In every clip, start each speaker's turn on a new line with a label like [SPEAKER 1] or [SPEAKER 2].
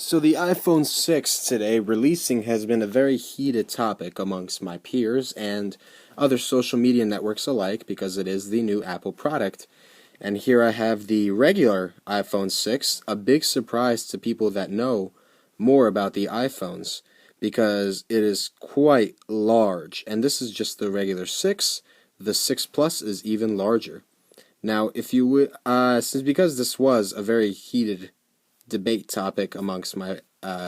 [SPEAKER 1] So the iPhone 6 today releasing has been a very heated topic amongst my peers and other social media networks alike because it is the new Apple product. And here I have the regular iPhone 6, a big surprise to people that know more about the iPhones because it is quite large. And this is just the regular 6. The 6 Plus is even larger. Now, if you would, since because this was a very heated debate topic amongst my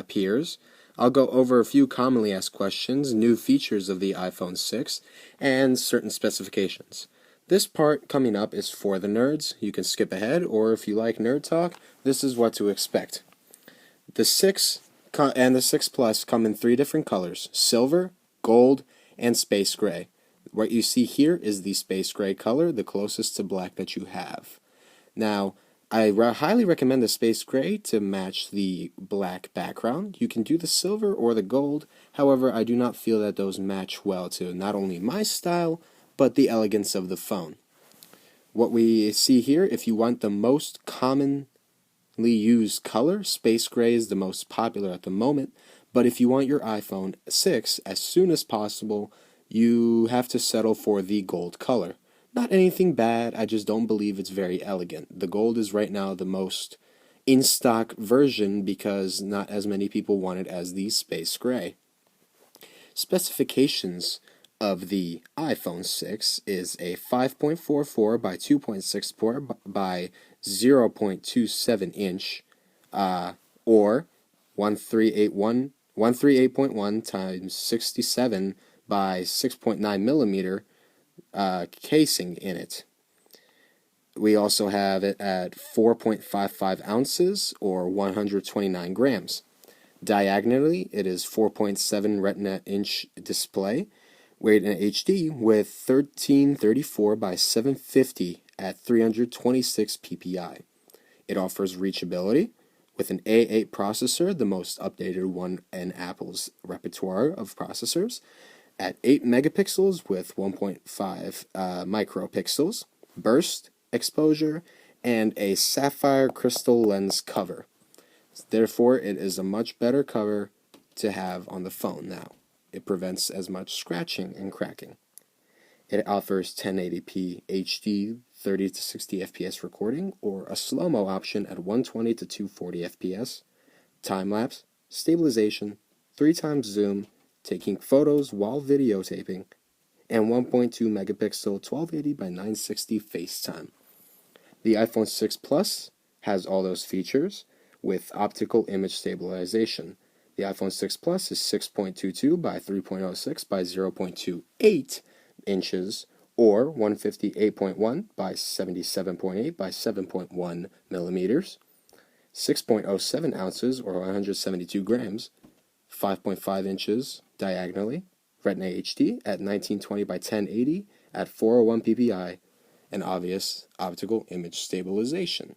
[SPEAKER 1] peers, I'll go over a few commonly asked questions, new features of the iPhone 6, and certain specifications. This part coming up is for the nerds. You can skip ahead, or if you like nerd talk, this is what to expect. The 6 and the 6 Plus come in three different colors: silver, gold, and space gray. What you see here is the space gray color, the closest to black that you have. Now, I highly recommend the space gray to match the black background. You can do the silver or the gold. However, I do not feel that those match well to not only my style, but the elegance of the phone. What we see here, if you want the most commonly used color, space gray is the most popular at the moment. But if you want your iPhone 6 as soon as possible, you have to settle for the gold color. Not anything bad, I just don't believe it's very elegant. The gold is right now the most in-stock version because not as many people want it as the space gray. Specifications of the iPhone 6 is a 5.44 by 2.64 by 0.27 inch, or 138.1 times 67 by 6.9 millimeter casing in it. We also have it at 4.55 ounces or 129 grams. Diagonally, it is 4.7 Retina inch display, weight in HD with 1334 by 750 at 326 ppi. It offers reachability with an A8 processor, the most updated one in Apple's repertoire of processors, at 8 megapixels with 1.5 micropixels, burst, exposure, and a sapphire crystal lens cover. Therefore, it is a much better cover to have on the phone now. It prevents as much scratching and cracking. It offers 1080p HD 30 to 60 FPS recording or a slow-mo option at 120 to 240 FPS, time-lapse, stabilization, 3 times zoom, taking photos while videotaping, and 1.2 megapixel 1280 by 960 FaceTime. The iPhone 6 Plus has all those features with optical image stabilization. The iPhone 6 Plus is 6.22 by 3.06 by 0.28 inches, or 158.1 by 77.8 by 7.1 millimeters, 6.07 ounces or 172 grams, 5.5 inches diagonally, Retina HD at 1920 by 1080 at 401 ppi, and obvious optical image stabilization.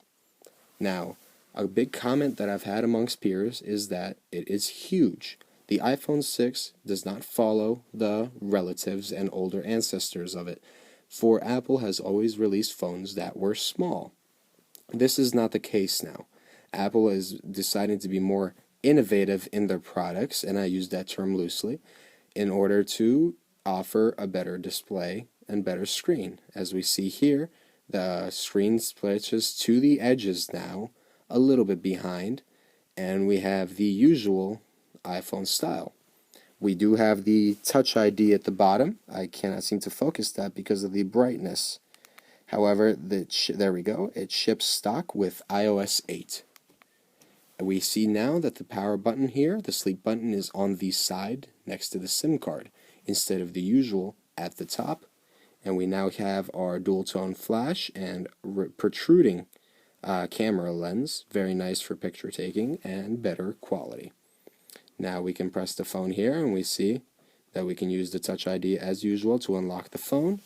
[SPEAKER 1] Now, a big comment that I've had amongst peers is that it is huge. The iPhone 6 does not follow the relatives and older ancestors of it, for Apple has always released phones that were small. This is not the case now. Apple is deciding to be more innovative in their products, and I use that term loosely, in order to offer a better display and better screen. As we see here, the screen stretches to the edges now, a little bit behind, and we have the usual iPhone style. We do have the Touch ID at the bottom. I cannot seem to focus that because of the brightness. However, there we go. It ships stock with iOS 8. We see now that the power button here, the sleep button, is on the side next to the SIM card instead of the usual at the top. And we now have our dual tone flash and protruding camera lens, very nice for picture taking and better quality. Now we can press the phone here and we see that we can use the Touch ID as usual to unlock the phone.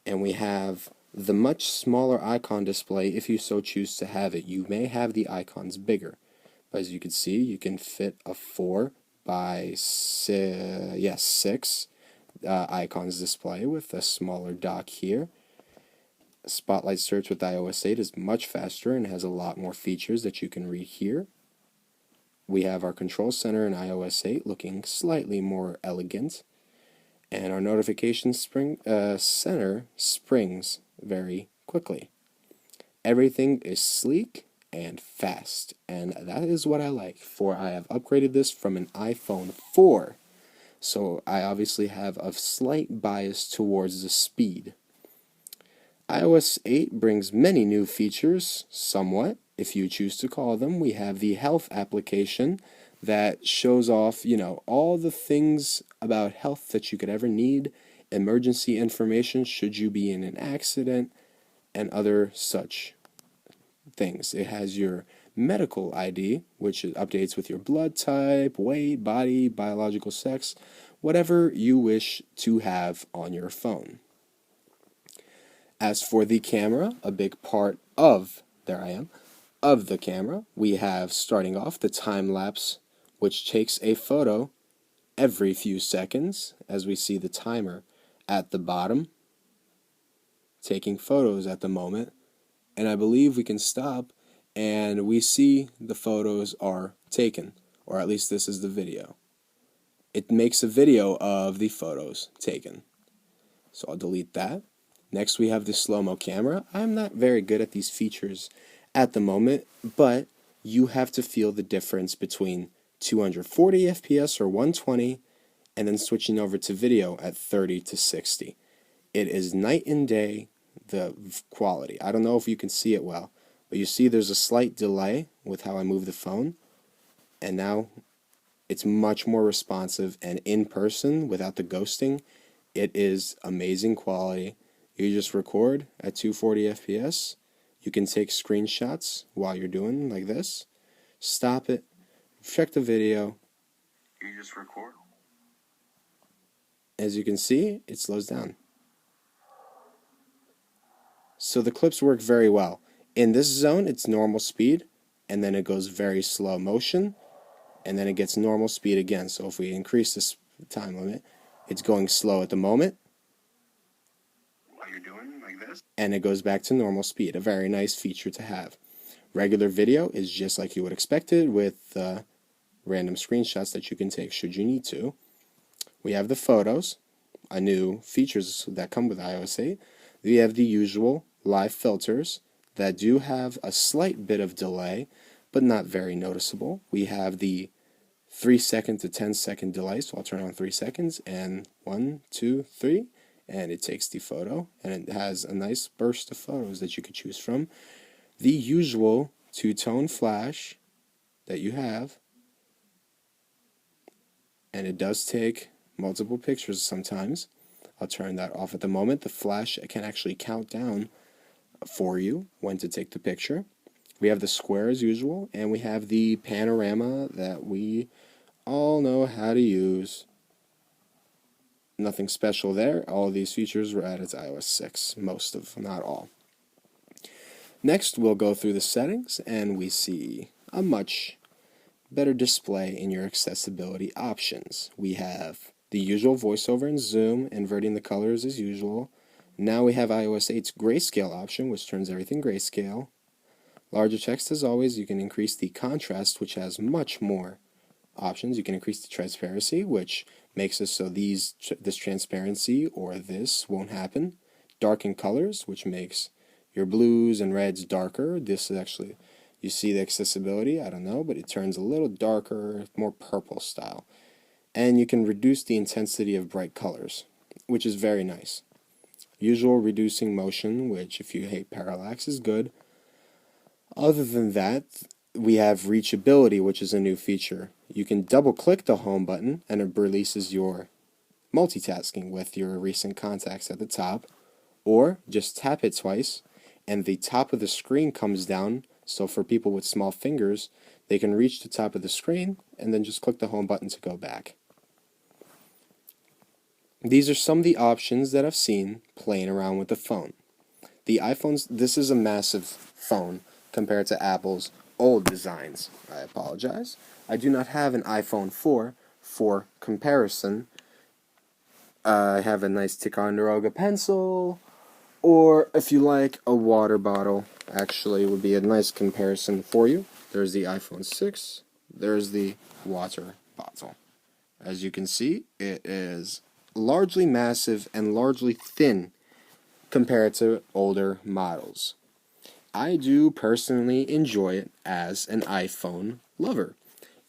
[SPEAKER 1] And we have the much smaller icon display if you so choose to have it. You may have the icons bigger. But as you can see, you can fit a 4 by 6 icons display with a smaller dock here. Spotlight search with iOS 8 is much faster and has a lot more features that you can read here. We have our control center in iOS 8 looking slightly more elegant, and our notification center springs very quickly. Everything is sleek and fast, and that is what I like, for I have upgraded this from an iPhone 4, so I obviously have a slight bias towards the speed. iOS 8 brings many new features, somewhat, if you choose to call them. We have the health application that shows off, all the things about health that you could ever need, emergency information should you be in an accident, and other such things. It has your medical ID, which updates with your blood type, weight, body, biological sex, whatever you wish to have on your phone. As for the camera, a big part of, of the camera, we have, starting off, the time lapse, which takes a photo every few seconds, as we see the timer at the bottom, taking photos at the moment. And I believe we can stop and we see the photos are taken, or at least this is the video. It makes a video of the photos taken. So I'll delete that. Next we have the slow-mo camera. I'm not very good at these features at the moment, but you have to feel the difference between 240 FPS or 120 and then switching over to video at 30 to 60. It is night and day, the quality. I don't know if you can see it well, but you see there's a slight delay with how I move the phone, and now it's much more responsive, and in person without the ghosting, it is amazing quality. You just record at 240 FPS. You can take screenshots while you're doing like this. Stop it. Check the video. You just record. As you can see, it slows down. So the clips work very well. In this zone, it's normal speed, and then it goes very slow motion, and then it gets normal speed again. So if we increase this time limit, it's going slow at the moment, and it goes back to normal speed. A very nice feature to have. Regular video is just like you would expect it, with random screenshots that you can take should you need to. We have the photos, a new features that come with iOS 8. We have the usual live filters that do have a slight bit of delay, but not very noticeable. We have the 3-second to 10-second delay, so I'll turn on 3 seconds, and 1, 2, 3, and it takes the photo, and it has a nice burst of photos that you could choose from. The usual two-tone flash that you have, and it does take multiple pictures sometimes. I'll turn that off at the moment. The flash can actually count down for you when to take the picture. We have the square as usual, and we have the panorama that we all know how to use. Nothing special there. All of these features were added to iOS 6, most of, not all. Next, we'll go through the settings, and we see a much better display in your accessibility options. We have the usual voiceover and zoom, inverting the colors as usual. Now we have iOS 8's grayscale option, which turns everything grayscale. Larger text as always. You can increase the contrast, which has much more options. You can increase the transparency, which makes it so this transparency or this won't happen. Darken colors, which makes your blues and reds darker. This is actually, you see the accessibility, I don't know, but it turns a little darker, more purple style. And you can reduce the intensity of bright colors, which is very nice. Usual reducing motion, which if you hate parallax is good. Other than that, we have reachability, which is a new feature. You can double click the home button and it releases your multitasking with your recent contacts at the top, or just tap it twice and the top of the screen comes down, so for people with small fingers they can reach the top of the screen and then just click the home button to go back. These are some of the options that I've seen playing around with the phone. The iPhones, this is a massive phone compared to Apple's old designs. I apologize. I do not have an iPhone 4 for comparison. I have a nice Ticonderoga pencil, or if you like, a water bottle actually would be a nice comparison for you. There's the iPhone 6, there's the water bottle. As you can see, it is largely massive and largely thin compared to older models. I do personally enjoy it as an iPhone lover.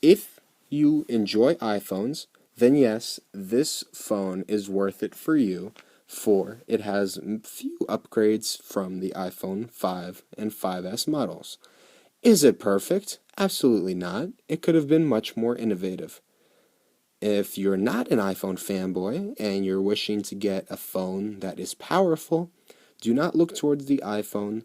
[SPEAKER 1] If you enjoy iPhones, then yes, this phone is worth it for you, for it has few upgrades from the iPhone 5 and 5S models. Is it perfect? Absolutely not. It could have been much more innovative. If you're not an iPhone fanboy and you're wishing to get a phone that is powerful, do not look towards the iPhone.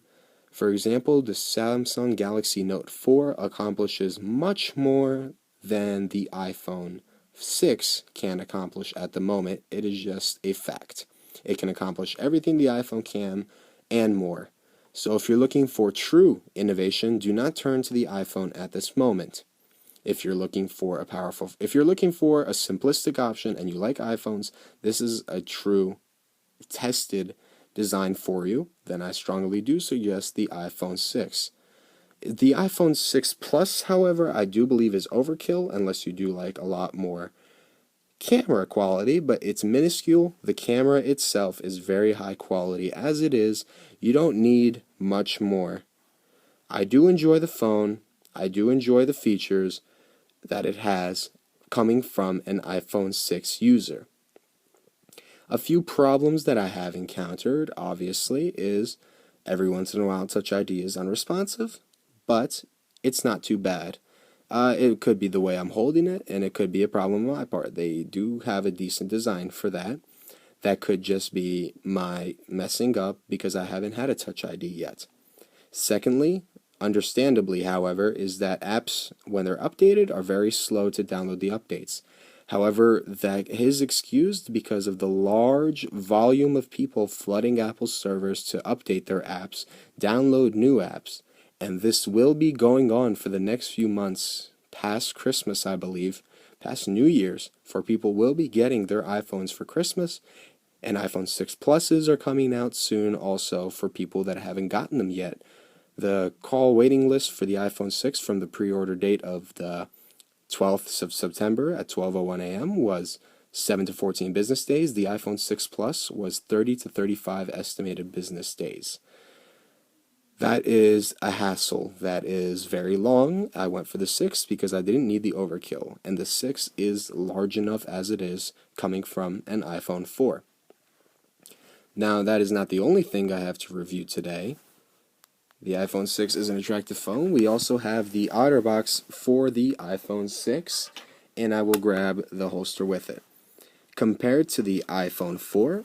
[SPEAKER 1] For example, the Samsung Galaxy Note 4 accomplishes much more than the iPhone 6 can accomplish at the moment. It is just a fact. It can accomplish everything the iPhone can and more. So if you're looking for true innovation, do not turn to the iPhone at this moment. If you're looking for a simplistic option and you like iPhones, this is a true tested design for you, then I strongly do suggest the iPhone 6. The iPhone 6 Plus, however, I do believe is overkill unless you do like a lot more camera quality, but it's minuscule. The camera itself is very high quality as it is. You don't need much more. I do enjoy the phone. I do enjoy the features that it has coming from an iPhone 6 user. A few problems that I have encountered, obviously, is every once in a while Touch ID is unresponsive, but it's not too bad. It could be the way I'm holding it, and it could be a problem on my part. They do have a decent design for that. That could just be my messing up because I haven't had a Touch ID yet. Secondly, understandably, however, is that apps, when they're updated, are very slow to download the updates. However, that is excused because of the large volume of people flooding Apple's servers to update their apps, download new apps, and this will be going on for the next few months, past Christmas, I believe, past New Year's, for people will be getting their iPhones for Christmas, and iPhone 6 Pluses are coming out soon also for people that haven't gotten them yet. The call waiting list for the iPhone 6 from the pre-order date of the 12th of September at 12:01 a.m. was 7 to 14 business days. The iPhone 6 Plus was 30 to 35 estimated business days. That is a hassle. That is very long. I went for the 6 because I didn't need the overkill, and the 6 is large enough as it is coming from an iPhone 4. Now, that is not the only thing I have to review today. The iPhone 6 is an attractive phone. We also have the OtterBox for the iPhone 6, and I will grab the holster with it. Compared to the iPhone 4,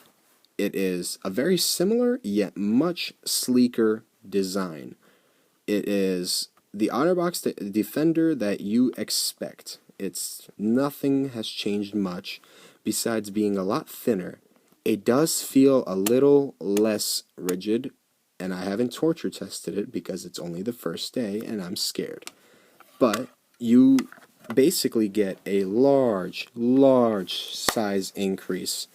[SPEAKER 1] it is a very similar yet much sleeker design. It is the OtterBox Defender that you expect. Nothing has changed much besides being a lot thinner. It does feel a little less rigid, and I haven't torture tested it because it's only the first day and I'm scared. But you basically get a large size increase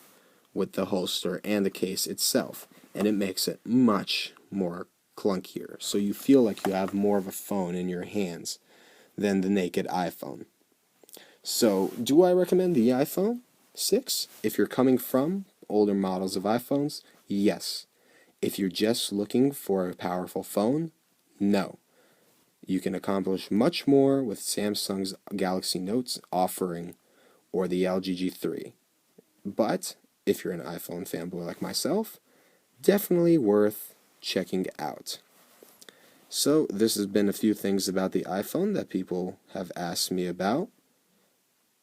[SPEAKER 1] with the holster and the case itself, and it makes it much more clunkier. So you feel like you have more of a phone in your hands than the naked iPhone. So, do I recommend the iPhone 6? If you're coming from older models of iPhones, yes. If you're just looking for a powerful phone, no. You can accomplish much more with Samsung's Galaxy Notes offering or the LG G3. But if you're an iPhone fanboy like myself, definitely worth checking out. So this has been a few things about the iPhone that people have asked me about,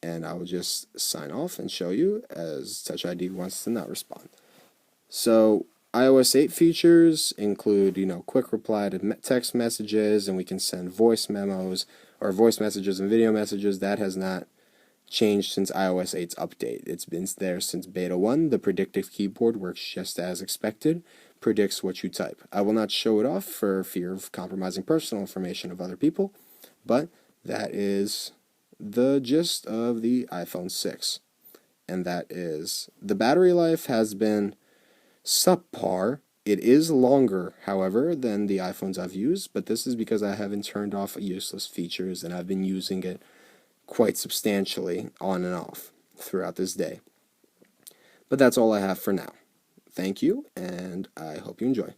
[SPEAKER 1] and I will just sign off and show you as Touch ID wants to not respond. So iOS 8 features include, quick reply to text messages, and we can send voice memos or voice messages and video messages. That has not changed since iOS 8's update. It's been there since Beta 1. The predictive keyboard works just as expected, predicts what you type. I will not show it off for fear of compromising personal information of other people, but that is the gist of the iPhone 6. And that is, the battery life has been subpar, It is longer, however, than the iPhones I've used, but this is because I haven't turned off useless features and I've been using it quite substantially on and off throughout this day. But that's all I have for now. Thank you, and I hope you enjoy.